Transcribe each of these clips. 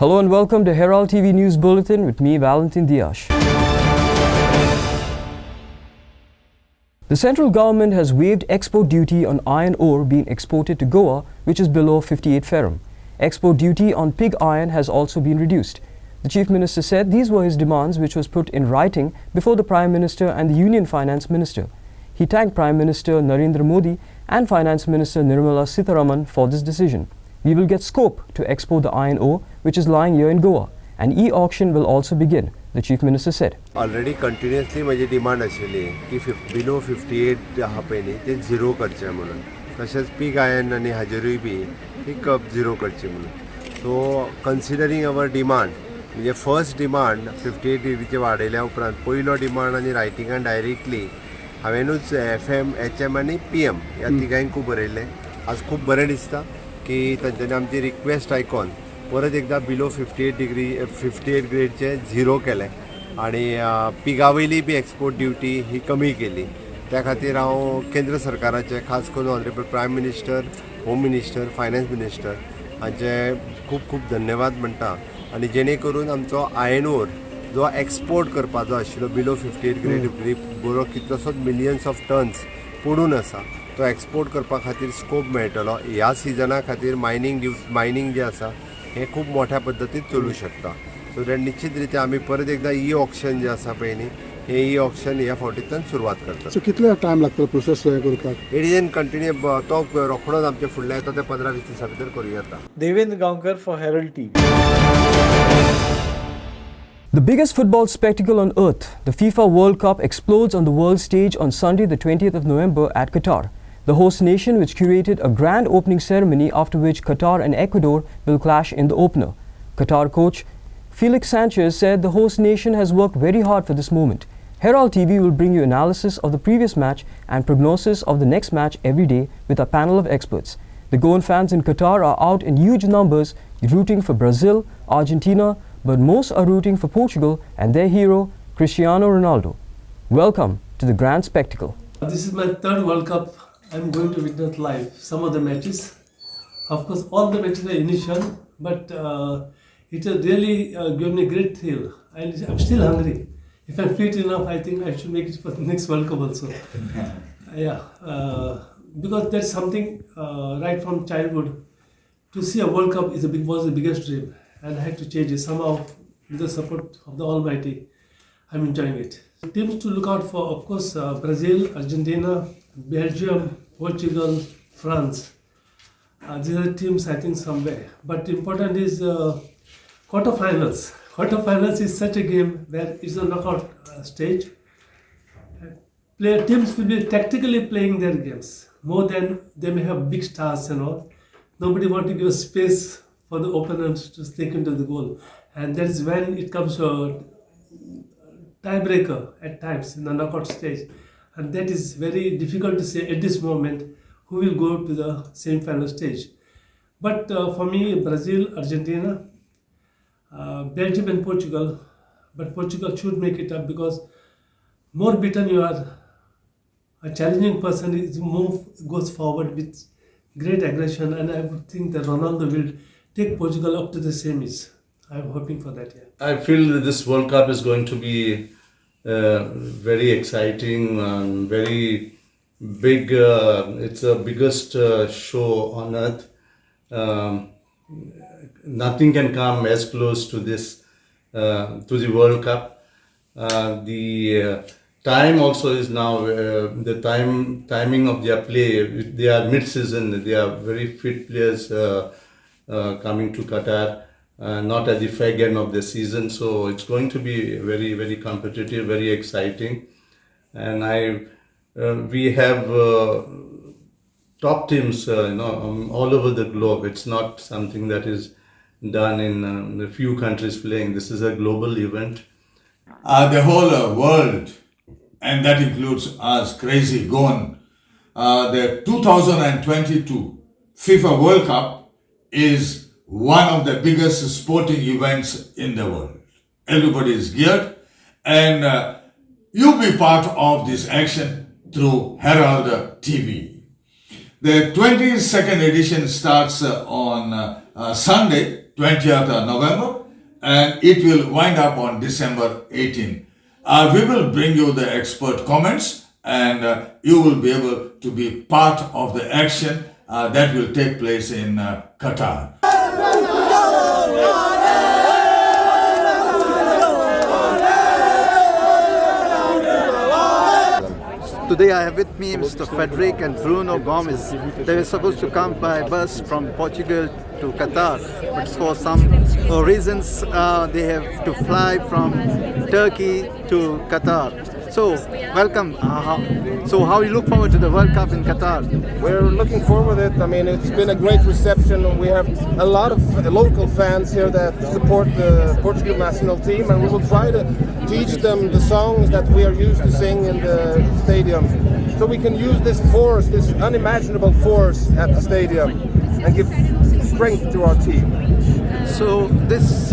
Hello and welcome to Herald TV News Bulletin with me, Valentin Dias. The central government has waived Expo Duty on iron ore being exported to Goa, which is below 58 ferrum. Expo Duty on pig iron has also been reduced. The Chief Minister said these were his demands, which was put in writing before the Prime Minister and the Union Finance Minister. He thanked Prime Minister Narendra Modi and Finance Minister Nirmala Sitharaman for this decision. We will get scope to export the iron ore which is lying here in Goa. An e-auction will also begin, the Chief Minister said. Already continuously माझी demand आशिल्ली की below 58 आहा पळय न्ही ते zero करचे म्हणून तशेंच पीक आयन आनी हाजेरूय बी ती कप झिरो करची म्हणून सो कन्सिडरींग अवर डिमांड म्हणजे फर्स्ट डिमांड 58 डिग्रीचे वाडयल्या उपरांत पयलो डिमांड आनी रायटिंगान डायरेक्टली हांवेनूच FM HM आनी PM ह्या तिगांयकूय बरयल्लें. आज खूब बरें दिसता की तांच्यांनी आमची रिक्वेस्ट आयकून परत एकदा बिलो 58 ग्रेडचे झिरो केले आणि पिगावयली बी एक्सपोर्ट ड्युटी ही कमी केली. त्या खातीर हांव केंद्र सरकाराचे खास करून honourable prime minister, home minister, finance minister हांचे खूब खूब धन्यवाद म्हणटा आनी जेणे करून आमचो आयर्न ओर जो एक्सपोर्ट करपाचो आशिल्लो बिलो 58 ग्रेड बरो कितलोसोच मिलियन्स ऑफ टन्स पडून आसा तो एक्सपोर्ट करपा खातीर स्कोप मेळटलो. ह्या सिजना खातीर मायनींग जे आसा हे खूब मोठ्या पद्दतीन चलू शकता. सो दॅट निश्चित रित्या आमी परत एकदा ई ऑक्शन जे आसा पळय न्ही हे ई ऑक्शन ह्या फावटींतल्यान सुरवात करतात. सो कितलो टायम लागतलो प्रोसेस करपाक? इट इज एन कंटिन्यू तो रोखडोच आमचे फुडल्या येता ते 15-20 दिसां भितर करूं येता. Devendra Gaonkar for Herald TV. The biggest football spectacle on earth, the FIFA World Cup, explodes on the world stage on Sunday the 20th of November at Qatar. The host nation which curated a grand opening ceremony after which Qatar and Ecuador will clash in the opener. Qatar coach Felix Sanchez said the host nation has worked very hard for this moment. Herald TV will bring you analysis of the previous match and prognosis of the next match every day with a panel of experts. The Goan fans in Qatar are out in huge numbers rooting for Brazil, Argentina, but most are rooting for Portugal and their hero Cristiano Ronaldo. Welcome to the grand spectacle. This is my third World Cup. I'm going to witness live some of the matches. Of course, all the matches are initial, but it has really given me a great thrill. I'm still hungry. If I'm fit enough, I think I should make it for the next World Cup also. Because that's something right from childhood. To see a World Cup was the biggest dream, and I had to change it somehow with the support of the Almighty. I'm enjoying it. Teams to look out for, of course, Brazil, Argentina, Belgium, Portugal, France. These are the teams I think somewhere. But important is quarterfinals. Quarterfinals is such a game where it's a knockout stage. Teams will be tactically playing their games more than they may have big stars and all. Nobody wants to give space for the opponents to stick into the goal, and that is when it comes to a tiebreaker at times in the knockout stage. And that is very difficult to say at this moment who will go to the semi-final stage. But for me, Brazil, Argentina, Belgium and Portugal. But Portugal should make it up because more beaten you are, a challenging person goes forward with great aggression, and I would think that Ronaldo will take Portugal up to the semis. I'm hoping for that. I feel that this World Cup is going to be very exciting and very big. It's the biggest show on earth. Nothing can come as close to this, to the World Cup. The time also is now, the timing of their play. They are mid-season. They are very fit players coming to Qatar. Not at the fag end of the season, so it's going to be very, very competitive, very exciting, and we have top teams, all over the globe. It's not something that is done in a few countries playing. This is a global event. The whole world, and that includes us, crazy Goan. The 2022 FIFA World Cup is one of the biggest sporting events in the world. Everybody is geared, and you'll be part of this action through Herald TV. The 22nd edition starts on Sunday, 20th November, and it will wind up on December 18. We will bring you the expert comments, and you will be able to be part of the action that will take place in Qatar. Today I have with me Mr. Frederick and Bruno Gomes. They were supposed to come by bus from Portugal to Qatar, but for some reasons they have to fly from Turkey to Qatar. So, welcome. So how you look forward to the World Cup in Qatar? We're looking forward to it. I mean, it's been a great reception. We have a lot of local fans here that support the Portugal national team, and we will try to teach them the songs that we are used to sing in the stadium, so we can use this force, this unimaginable force at the stadium, and give strength to our team. So this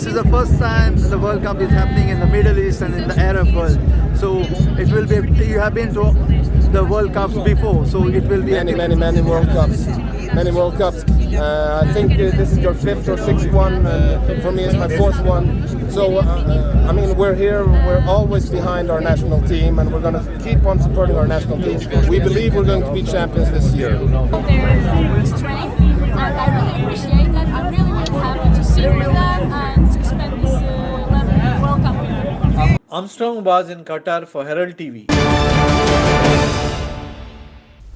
is the first time the World Cup is happening in the Middle East and in the Arab world. So it will be. You have been to the World Cups before, so it will be many World Cups. Many World Cups. I think this is your 5th or 6th one. For me, it's my 4th one. So I mean, we're here. We're always behind our national team, and we're going to keep on supporting our national team. We believe we're going to be champions this year. Their strength, and I really appreciate that. I'm really happy to see with them and to spend this 11th World Cup with them. Armstrong was in Qatar for Herald TV.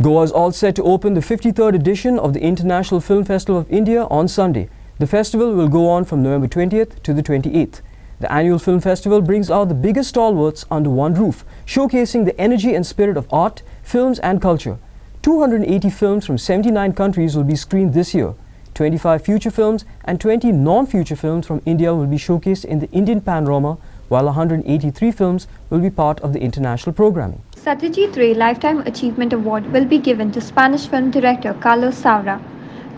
Goa is all set to open the 53rd edition of the International Film Festival of India on Sunday. The festival will go on from November 20th to the 28th. The annual film festival brings out the biggest stalwarts under one roof, showcasing the energy and spirit of art, films and culture. 280 films from 79 countries will be screened this year. 25 feature films and 20 non-feature films from India will be showcased in the Indian panorama, while 183 films will be part of the international programming. Satyajit Ray Lifetime Achievement Award will be given to Spanish film director Carlos Saura.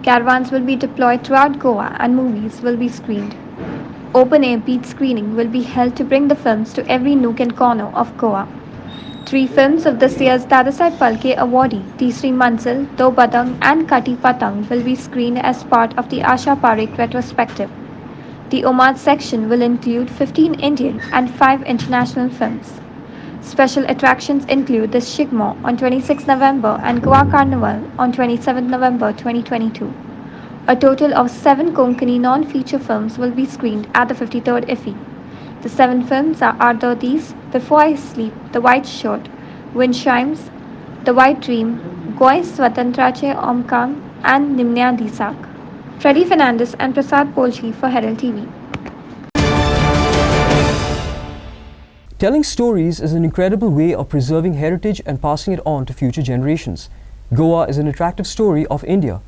Caravans will be deployed throughout Goa and movies will be screened. Open-air beat screening will be held to bring the films to every nook and corner of Goa. 3 films of this year's Dadasai Palke awardee, Tisri Manzil, Do Badang and Kati Patang will be screened as part of the Asha Parekh retrospective. The Omad section will include 15 Indian and 5 international films. Special attractions include the Shigmo on 26 November and Goa Carnival on 27 November 2022. A total of 7 Konkani non-feature films will be screened at the 53rd IFFI. The 7 films are These, Before I Sleep, The White Shirt, Wind Chimes, The White Dream, Goi Swatantrache Omkang and Nimnya Disak. Freddy Fernandez and Prasad Polchi for Herald TV. Telling stories is an incredible way of preserving heritage and passing it on to future generations. Goa is an attractive story of India.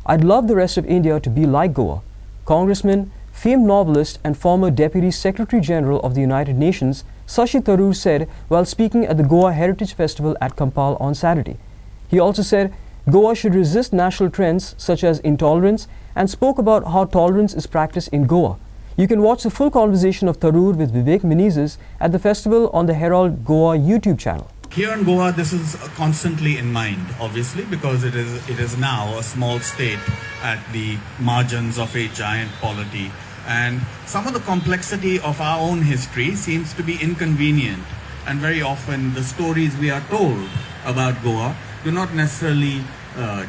I'd love the rest of India to be like Goa. Congressman, famed novelist and former Deputy Secretary General of the United Nations, Shashi Tharoor said while speaking at the Goa Heritage Festival at Kampal on Saturday. He also said Goa should resist national trends such as intolerance and spoke about how tolerance is practiced in Goa. You can watch the full conversation of Tharoor with Vivek Menace at the festival on the Herald Goa YouTube channel. Here in Goa, this is constantly in mind, obviously, because it is now a small state at the margins of a giant polity. And some of the complexity of our own history seems to be inconvenient. And very often the stories we are told about Goa do not necessarily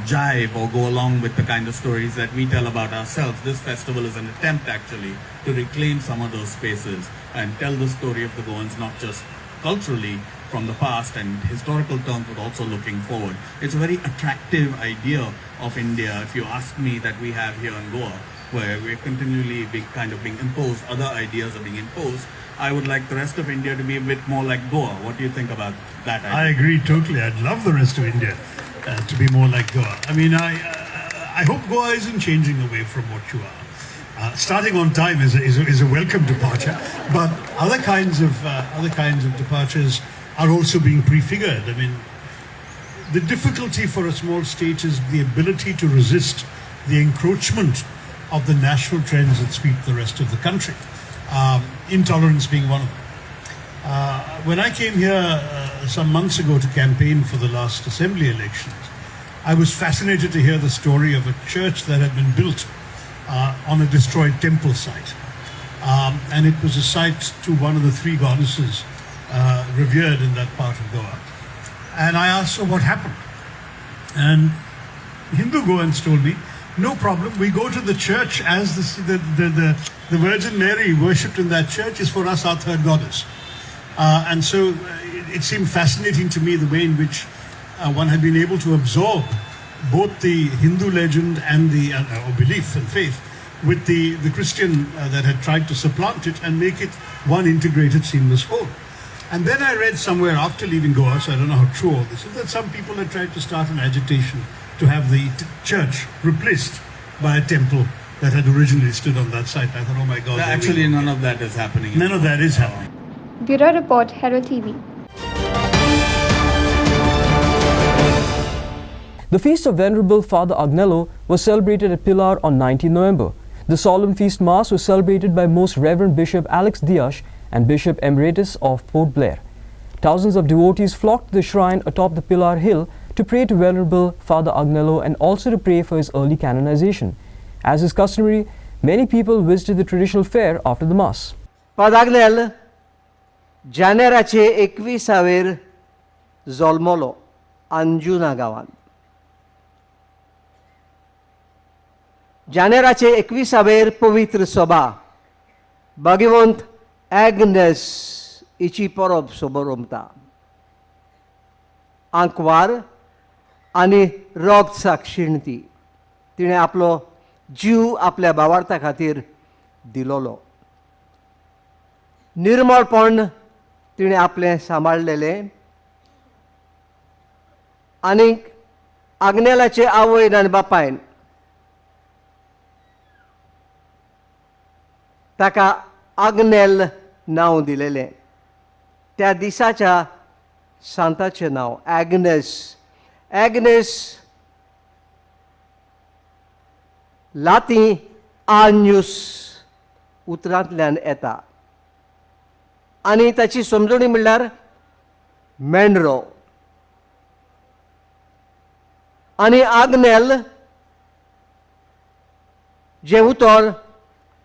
jive or go along with the kind of stories that we tell about ourselves. This festival is an attempt actually to reclaim some of those spaces and tell the story of the Goans, not just culturally from the past and historical terms, but also looking forward. It's a very attractive idea of India, if you ask me, that we have here in Goa, where we're continually being imposed, other ideas are being imposed. I would like the rest of India to be a bit more like Goa. What do you think about that idea? I agree totally. I'd love the rest of India to be more like Goa. I mean, I hope Goa isn't changing away from what you are. Starting on time is a welcome departure, but other kinds of departures are also being prefigured. I mean, the difficulty for a small state is the ability to resist the encroachment of the national trends that sweep the rest of the country. Intolerance being one of them. When I came here some months ago to campaign for the last assembly elections, I was fascinated to hear the story of a church that had been built on a destroyed temple site. And it was a site to one of the three goddesses revered in that part of Goa. And I asked her what happened. And Hindu Goans told me, no problem, we go to the church as the Virgin Mary worshipped in that church is for us our third goddess. And so it seemed fascinating to me the way in which one had been able to absorb both the Hindu legend and the belief and faith with the Christian that had tried to supplant it and make it one integrated, seamless whole. And then I read somewhere after leaving Goa, so I don't know how true all this is, that some people had tried to start an agitation to have the church replaced by a temple that had originally stood on that site. I thought, oh my God. Actually, none of that is happening. None of that is happening. Bureau Report, Herald TV. The feast of Venerable Father Agnello was celebrated at Pilar on 19 November. The solemn feast mass was celebrated by Most Reverend Bishop Alex Dias and Bishop Emeritus of Port Blair. Thousands of devotees flocked to the shrine atop the Pilar Hill to pray to Venerable Father Agnello and also to pray for his early canonization. As is customary, many people visited the traditional fair after the mass. Father Agnello, जानेराचे 21 जल्मलो Anjuna गावान. जानेराचे 21 पवित्र सभा भगवंत Agnes इची परब सोबरमता. आंकवार आनी रगत साक्षिणती तिणें आपलो जीव आपल्या भावार्था खातीर दिलोलो. निर्मळपण तिणें आपलें सांबाळलेलें आनीक आग्नेलाचे आवयन आनी बापायन ताका आग्नेल नांव दिलेलें. त्या दिसाच्या सांताचें नांव एग्नेस. एग्नेस लातीन आन्यूस उतरांतल्यान येता आनी ताची समजणी म्हणल्यार मेंढरो. आनी आग्नेल जें उतर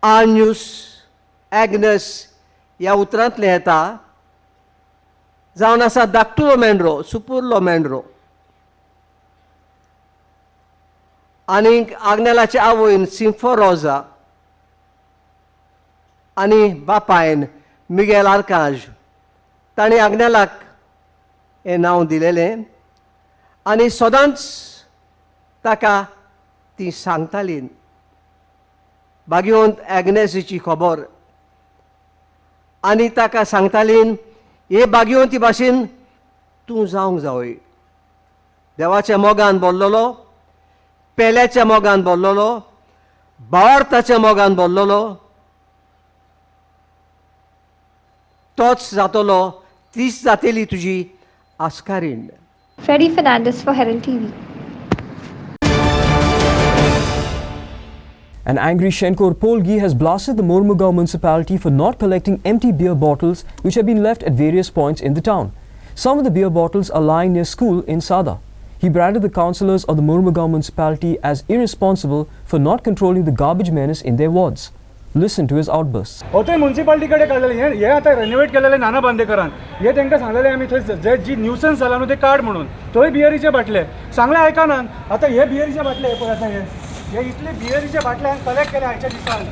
आन्यूस एग्नेस ह्या उतरांतलें येता जावन आसा धाकटुलो मेंढरो, सुपुरलो मेंढरो. आनीक आग्नेलाचे आवयन सिंफोरोजा आनी बापायन मिगेल आर्कांज ताणें आग्नेलाक हें नांव दिलेलें आनी सदांच ताका ती सांगताली भाग्यवंत एग्नेसीची खबर आनी ताका सांगताली हे भाग्यवंती भाशेन तूं जावंक जावय. देवाच्या मोगान बोल्लोलो, पेल्याच्या मोगान बोल्लोलो, भावार्थाच्या मोगान बोल्लोलो, तोच जातलो, तीच जातली तुजी आस्कारीण. Freddie Fernandez for Herald TV. An angry Shenkor Polgi has blasted the Mormugao municipality for not collecting empty beer bottles which have been left at various points in the town. Some of the beer bottles are lying near school in Sada. He branded the councillors of the Mormugao municipality as irresponsible for not controlling the garbage menace in their wards. Listen to his outbursts. होते म्युनिसिपालिटीकडे काढलेले हे आता renovate केलेले नाना बांदेकरान हे तांकां सांगलेले आमी थंय जे जी nuisance जाला न्हू ते काड म्हणून थंय बियरीचे बाटले सांगले आयकनात. आता हे बियरीचे बाटले हे पळय आतां हे इतले बियरीचे बाटले हांवें कलेक्ट केले आयच्या दिसान.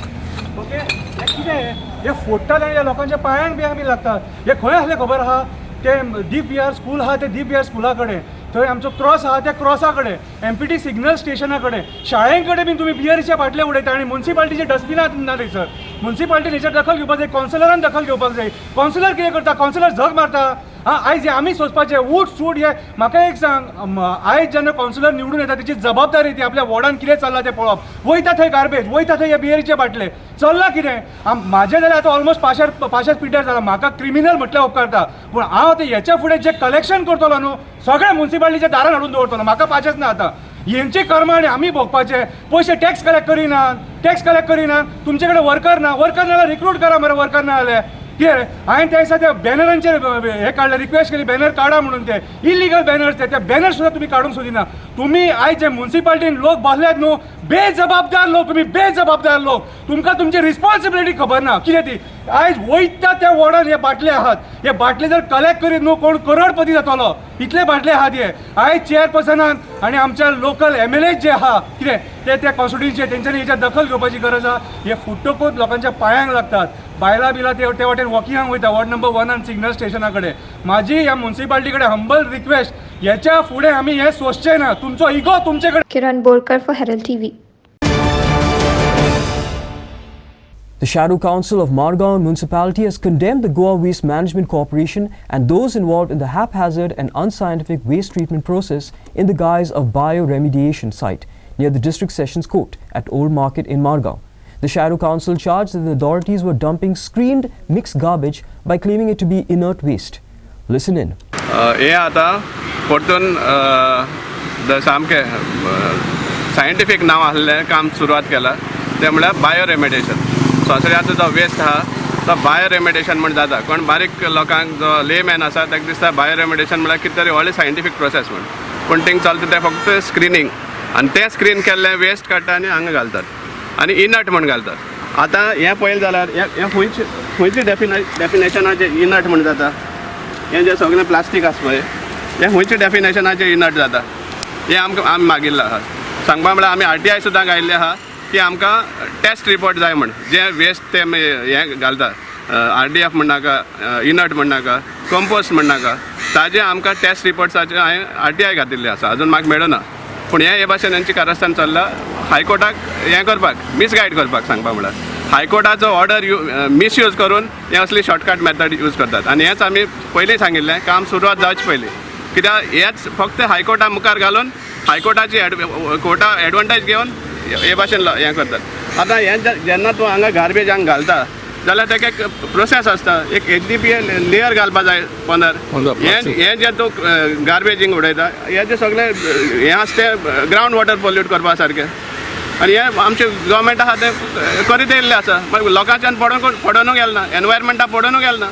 ओके हे कितें हे फोडटात आनी लोकांच्या पांयांक बी आमी लागतात. हे खंय आसले खबर आहा ते दीप विहार स्कूल आहा ते दीप विहार स्कुला कडेन थंय आमचो क्रॉस आहा त्या क्रॉसा कडेन एमपीटी सिग्नल स्टेशना कडेन शाळें कडेन बीन तुमी बियरीचे बाटले उडयता आनी म्युनिसिपालिटीचे डस्टबिनां ना थंयसर. म्युनिसिपालिटीन हेचेर दखल घेवपाक जाय, कावन्सिलरान दखल घेवपाक जाय. कावन्सिलर कितें करता, कावन्सिलर झग मारता. आयज आमी सोचपाचें उठ सूट हे म्हाका एक सांग आयज जेन्ना कावन्सिलर निवडून येता तेची जबाबदारी ती आपल्या वॉर्डान कितें चल्लां तें पळोवप. वयता थंय गार्बेज, वयता थंय हे बियरीचे बाटले चल्लां कितें. म्हाजें जाल्यार आतां ऑलमोस्ट पाशार पिड्यार जाला. म्हाका क्रिमिनल म्हटल्यार उपकारता पूण हांव ते हेच्या फुडें जे कलेक्शन करतलो न्हू सगळ्या म्युनिसिपालिटीच्या दारान हाडून दवरतलो. म्हाका पाचेच ना आतां हेंची कर्मां आनी आमी भोगपाचे. पयशे टॅक्स कलेक्ट करिनात, तुमचे कडेन वर्कर ना जाल्यार रिक्रूट करा मरे वर्कर ना जाल्यार कितें हांवें त्या दिसा त्या बॅनरांचेर हे काडलें रिक्वेस्ट केली बॅनर काडा म्हणून ते इलिगल बॅनर्स ते बॅनर सुद्दां तुमी काडूंक सोदिना तुमी आयज जे म्युन्सिपाल्टीन लोक बसल्यात न्हू बेजबाबदार लोक तुमी बेजबाबदार लोक तुमकां तुमची रिस्पॉन्सिबिलिटी खबर ना कितें ती आयज वयता त्या वॉर्डान हे बाटले आहात हे बाटले जर कलेक्ट करीत न्हू कोण करोडपती जातलो इतले बाटले आहात हे आयज चेअरपर्सनान आनी आमच्या लोकल MLA जे आहा कितें ते कॉन्स्टिट्युन्सीचे तेंच्यांनी हेच्या दखल घेवपाची गरज आहा हे फुट्टोकूच लोकांच्या पांयांक लागतात बायलां बिला ते वाटेन वॉकिंगाक वयता वॉर्ड नंबर 1 आनी सिग्नल स्टेशना कडेन म्हाजी ह्या म्युन्सिपाल्टी कडेन हंबल रिक्वेस्ट ह्याच्या फुडें आमी हे सोंसचे ना तुमचो इगो तुमचे कडेन Kiran Borkar for Herald TV. The Shadow Council of Margao Municipality has condemned the Goa Waste Management Corporation and those involved in the haphazard and unscientific waste treatment process in the guise of bioremediation site near the District Sessions Court at Old Market in Margao. The Shadow Council charged that the authorities were dumping screened mixed garbage by claiming it to be inert waste. Listen in. हे आता परतून सामके scientific नांव आसलें काम सुरवात केला ते म्हळ्यार बायोरेमेडिएशन सोंसऱ्याचो जो वेस्ट आहा तो बायोरेमेडिएशन म्हण जाता कोण बारीक लोकांक जो लेमॅन आसा ताका दिसता बायोरेमेडिएशन म्हळ्यार कितें तरी व्हडलें सायंटिफीक प्रोसेस म्हण पूण थिंग चलता तें फक्त स्क्रिनींग आनी तें स्क्रीन केल्लें वेस्ट काडटा आनी हांगा घालतात आनी इनट म्हण घालतात आतां हें पळयलें जाल्यार हें खंयची डेफिनेशनाचें इनट म्हण जाता हें जें सगळें प्लास्टीक आसा पळय हें खंयच्या डेफिनेशनाचें इनट जाता हें आमी मागिल्लें आहा सांगपा म्हळ्यार आमी RTI सुद्दां घायिल्लें आहा की आमकां टेस्ट रिपोर्ट जाय म्हण जे वेस्ट ते हें घालता RDF म्हणनाका इनट म्हणनाका कंपोस्ट म्हणनाका ताजे आमकां टेस्ट रिपोर्ट्साचे हांवें RTI घातिल्ले आसा अजून म्हाका मेळना पूण हे भाशेन हेंची कारस्थान चल्ला हायकोर्टाक हें करपाक मिसगायड करपाक सांगपा म्हळ्यार हायकोर्टाचो ऑर्डर मिसयूज करून हे असली शॉर्टकट मेथड यूज करतात आनी हेंच आमी पयलीं सांगिल्लें काम सुरवात जावचे पयलीं कित्याक हेच फक्त हायकोर्टा मुखार घालून हायकोर्टाची कोर्टा एडवांटेज घेवन हे भाशेन हें करतात आतां हें जेन्ना तूं हांगा गार्बेज हांगा घालता जाल्यार ताका एक प्रोसेस आसता एक HDPA लेयर घालपा जाय पंदर हें जें तूं गार्बेजींग उडयता हें जें सगळें हें आसा तें ग्रावंड वॉटर पोल्यूट करपा सारकें आनी हें आमचें गव्हर्मेंट आहा तें करीत येयल्लें आसा मागीर लोकांच्यान पडोनूच गेलें ना एनवायरमेंटा पडोनूच गेलें ना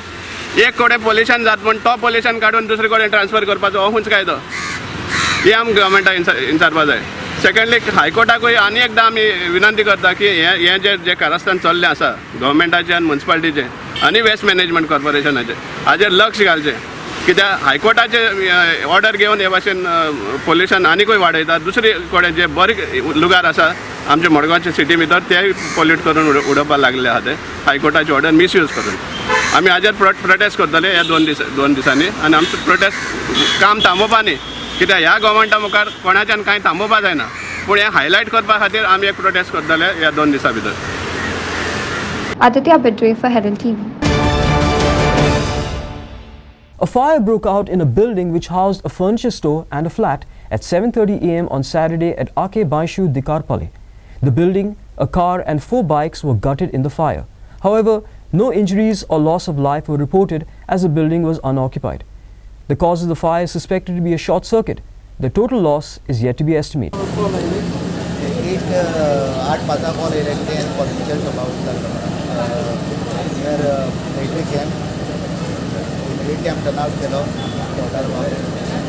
एक कडेन पोल्युशन जाता पूण तो पोल्युशन काडून दुसरे कडेन ट्रान्सफर करपाचो हो खंयचो कायदो ही आमकां गव्हर्मेंटाक विचारपा जाय सेकंडली हायकोर्टाकूय आनी एकदां आमी विनंती करता की हें जें कारस्थान चल्लें आसा गव्हर्मेंटाचें आनी म्युन्सिपाल्टीचें आनी वेस्ट मॅनेजमेंट कॉर्पोरेशनाचें हाजेर लक्ष घालचें कित्याक हायकोर्टाचे ऑर्डर घेवन हे भाशेन पोल्युशन आनीकूय वाडयता दुसरे कडेन जे बरे लुगार आसा आमच्या मडगांवच्या सिटी भितर तेय पोल्यूट करून उडोवपाक लागले आहा ते हायकोर्टाचे ऑर्डर मिसयूज करून आमी हाजेर प्रोटेस्ट करतले ह्या दोन दिसांनी आनी आमचो प्रोटेस्ट काम थांबोवपा न्ही कित्याक ह्या गव्हर्मेंटा मुखार कोणाच्यान कांय थांबोवपा जायना पूण हें हायलायट करपा खातीर आमी एक प्रोटेस्ट करतले ह्या 2 दिसां भितर. Aditya Bidre for Herald TV. A fire broke out in a building which housed a furniture store and a flat at 7:30 a.m. on Saturday at R.K. Baishu, Dikarpalli. The building, a car and 4 bikes were gutted in the fire. However, no injuries or loss of life were reported as the building was unoccupied. The cause of the fire is suspected to be a short circuit. The total loss is yet to be estimated. Camp turnout केलो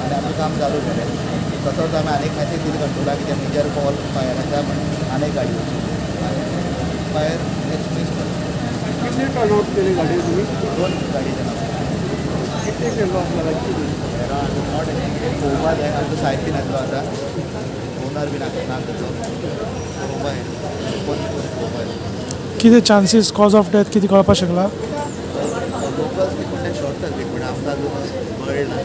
आनी आमी काम चालू केलें तसोच आमी आनीक message दिली कंट्रोलाक की मेजर कॉल फायर आसा म्हणून आनीक गाडी फायर एक्सप्रेस कितले टर्नआउट केली गाडी तुमी 2 गाडी कितले केलो नॉट पळोवपा जाय आमचो सायड बीन आसलो आतां ओनर बीन ना तेजो पळोवपा जाय पळोवपा जाय कितें चान्सीस कॉज ऑफ डेथ कितें कळपाक शकला लोकल्स बी म्हणल्यार शॉर्ट सर्कीट पूण आमकां कळना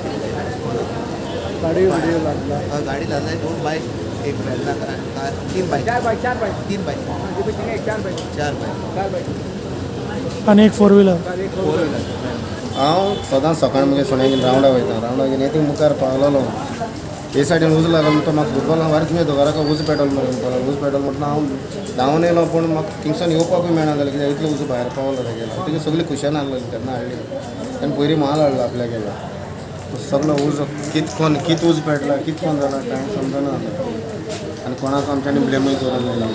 गाडी लागला गाडी लागला 2 बायक एक वेल्ला 3 बायक 4 बायक आनी एक 4 व्हिलर हांव सदांच सकाळीं मुगे सोण्यागेन रावंडा वयता येती मुखार पावलोलो हे सायडीन उज लागलो म्हणटा म्हाका फुटबॉलाक वारें तुमी दोगाराका उज पेट्रोल मारून उज पेट्रोल म्हणटा हांव धांवन येयलो पूण म्हाका थिंगसान येवपाकूय मेळना जालें कित्याक इतलो उज भायर पावलो तेगेलो तेगे सगळी खुशान हाडलेली तेन्ना हाडली तेन्ना पयलीं म्हाल हाडलो आपल्याक गेलो सगळो उज कित उज पेटला कितकोन जाला कांय समजना आनी कोणाक आमच्यांनी ब्लेमूय करूंक जायना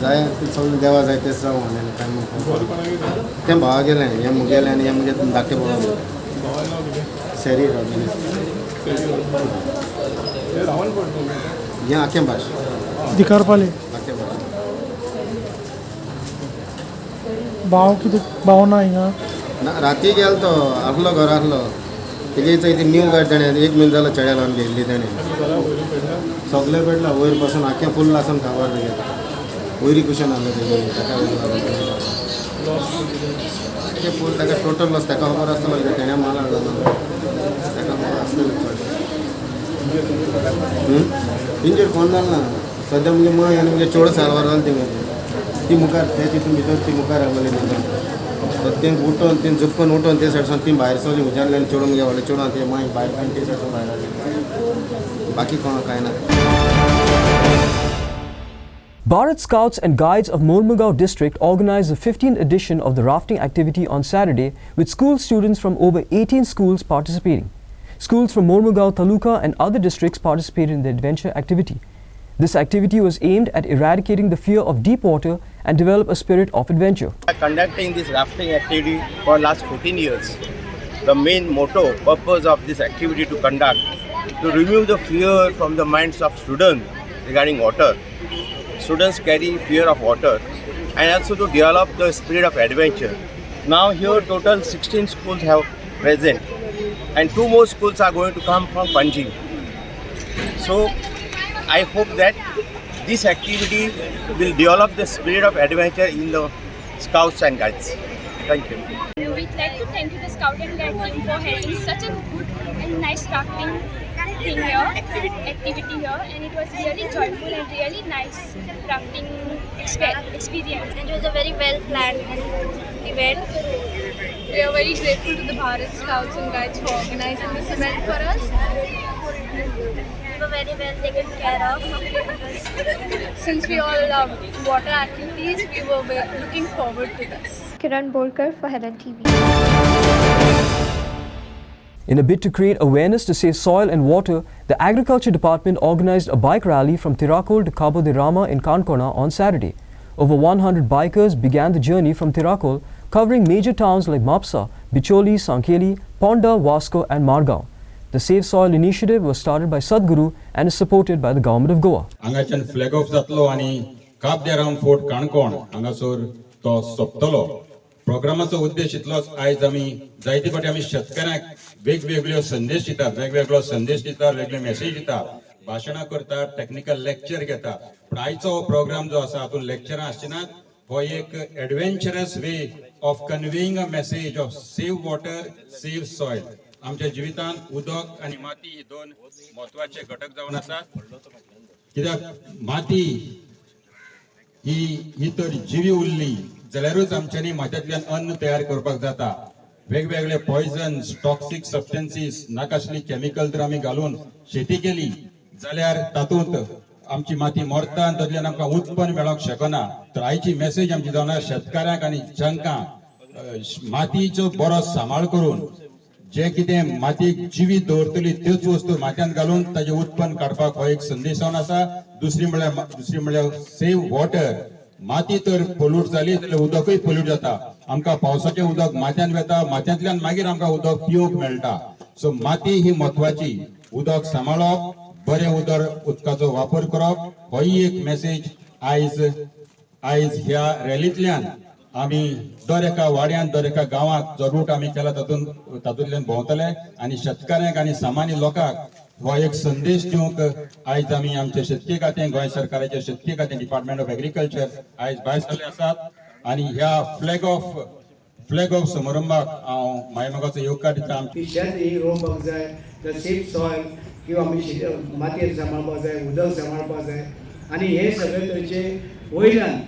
जाय सगळें देवा जाय तेच जावं आनी काय म्हणटा तें भावा गेलें हें मुगेलें आनी हें मुगे धाकटे भावा शेरी हें आखें भाश दिकारपाले आखें भाश भाव कितें भाव ना हिंगा ना राती गेलो तो आसलो घरा आसलो तेगे थंय न्यू गाडी ताणें 1 म्हयनो जालो चेड्या लावन घेतली ताणें सगळें पेटलां वयर पासून आख्खें फुल्ल आसून खावर तेगे वयरी कुशन आहलें तेगे तेगे फूल ताका टोटल लॉस ताका खबर आसतलो कित्याक तेणें माल हाडलो ना ताका खबर आसतलें चड इंजर कोण जालें ना सद्या म्हणजे मय आनी म्हणजे चड सारवार जालें थिंगा ती मुखार ते तितून भितर ती मुखार रावलेली नंतर तें उठोवन तें झुपकन उठोवन ते सायडसून ती भायर सरली उजारल्यान चेडून म्हणजे व्हडलें चेडून ते मागीर भायर काडून ते सायडसून भायर हाडलें बाकी कोणाक कांय ना. Bharat Scouts and Guides of Mormugao district organized the 15th edition of the rafting activity on Saturday with school students from over 18 schools participating. Schools from Mormugao Taluka and other districts participated in the adventure activity. This activity was aimed at eradicating the fear of deep water and develop a spirit of adventure. Conducting this rafting activity for last 14 years. The main motto, purpose of this activity to conduct, to remove the fear from the minds of students regarding water. Students carry fear of water and also to develop the spirit of adventure. Now here total 16 schools have present and 2 more schools are going to come from Panji. So I hope that this activity will develop the spirit of adventure in the Scouts and Guides. Thank you. We'd like to thank the Scout and Guide team for having such a good and nice rafting thing here, activity here, and it was really joyful and really nice rafting experience. It was a very well planned event. We are very grateful to the Bharat Scouts and Guides for organizing this event for us. We were very well taken care of. Since we all love water activities, we were looking forward to this. Kiran Bolkar for Herald TV. In a bid to create awareness to save soil and water, the Agriculture Department organized a bike rally from Tirakol to Cabo de Rama in Kankona on Saturday. Over 100 bikers began the journey from Tirakol, covering major towns like Mapsa, Bicholi, Sankeli, Ponda, Vasco and Margao. The Save Soil initiative was started by Sadhguru and is supported by the government of Goa. हांगाच्यान flag of जातलो आनी काब दे Ram fort Canacona हांगासर तो सोंपतलो. प्रोग्रामाचो उद्देश इतलोच आयज आमी जायते फावटी आमी शेतकऱ्यांक वेगवेगळ्यो संदेश दितात, वेगवेगळो संदेश दितात, वेगळे मेसेज दितात, भाशणां करतात, टेक्निकल लेक्चर घेतात. पण आयचो हो प्रोग्राम जो आसा हातूंत लेक्चरां आसचिनात, हो एक adventurous way of conveying a message of save water, save soil. आमच्या जिवितांत उदक आनी माती ही 2 महत्वाचे घटक जावन आसात. कित्याक माती ही तर जिवी उरली जाल्यारूच आमच्यांनी मातयेंतल्यान अन्न तयार करपाक जाता. वेगवेगळे पॉयझन्स, टॉक्सीक सबस्टन्सीस, नाकाशली केमिकल जर आमी घालून शेती केली जाल्यार तातूंत आमची माती मरता आनी तातूंतल्यान आमकां उत्पन्न मेळोंक शकना. तर आयची मेसेज आमची जावन शेतकाऱ्यांक आनी जनकांक मातयेचो बरो सांबाळ करून जे कितें मातयेक जिवीत दवरतली त्योच वस्तू मातयेंत घालून ताजें उत्पन्न काडपाक हो एक संदेश जावन आसा. दुसरी म्हळ्यार सेव वॉटर. माती तर पोल्यूट जाली जाल्यार उदकूय पोल्यूट जाता. आमकां पावसाचें उदक मातयेंत वता, मातयेंतल्यान मागीर आमकां उदक पिवंक मेळटा. सो माती ही म्हत्वाची. उदक सांबाळप, बरें उदकाचो वापर करप, होय एक मेसेज आयज ह्या रॅलींतल्यान आमी दर एका वाड्यान, दर एका गांवांत जो रूट आमी केला तातूंतल्यान भोंवतले आनी शेतकाऱ्यांक आनी सामान्य लोकांक हो एक संदेश दिवंक आयज आमी आमचे शेतकी खातें, गोंय सरकाराचें शेतकी खातें, डिपार्टमेंट ऑफ एग्रीकल्चर आयज भायर सरले आसात. आनी ह्या फ्लॅग ऑफ समारंभाक हांव मायमोगाचो येवकार दिता. शेत ही रोवपाक जाय, तर सेफ सॉयल किंवा आमी मातयेर सांबाळपाक जाय, उदक सांबाळपाक जाय. आनी हे सगळे तरेचे वयल्यान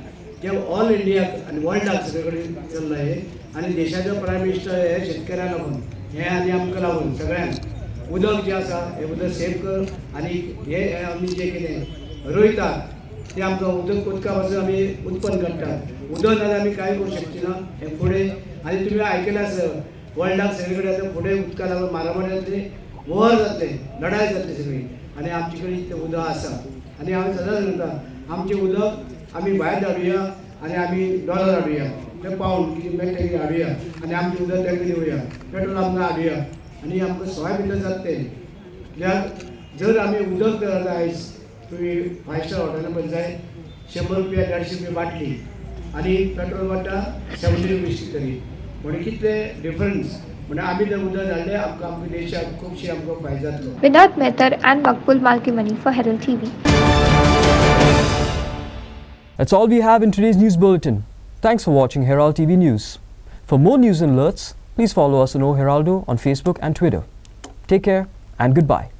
जे ऑल इंडियाक आनी वर्ल्डाक सगळे कडेन चल्ला हे. आनी देशाचो प्रायम मिनिस्टर हे शेतकऱ्यांक लागून, हे आनी आमकां लागून सगळ्यांक उदक जें आसा हें उदक सेव कर. आनी हे आमी जें कितें रोयतात तें आमकां उदका पासून आमी उत्पन्न काडटात. उदक नाजाल्यार आमी कांय करूंक शकची ना हें फुडें. आनी तुमी आयकलां आसत वर्ल्डाक सगळे कडेन आतां फुडें उदका लागून मारामारी जातली, वॉर जातले, लढाय जातली सगळी. आनी आमचे कडेन तें उदक आसा. आनी हांव सदांच म्हणटा आमचें उदक आमी भायर धाडुया आनी आमी डॉलर हाडुया ते पावंड कितें मेळटा कितें हाडुया आनी आमचें उदक तेंका दिवया पेट्रोल आमकां हाडुया आनी आमकां सवाय भितर जाता तें कित्याक जर आमी उदक जर आयज तुमी 5 स्टार हॉटेलान पळय जाय 100 रुपया 150 रुपया बाटली आनी पेट्रोल पडटा 70 रुपीस तरी म्हणजे कितले डिफरन्स म्हणजे आमी जर उदक धाडलें आमकां आमच्या देशाक खुबशी आमकां फायदो जातलो. Vinod Mehtar and Makbul Malkimani for Herald TV. That's all we have in today's news bulletin. Thanks for watching Herald TV News. For more news and alerts, please follow us on O Heraldo on Facebook and Twitter. Take care and goodbye.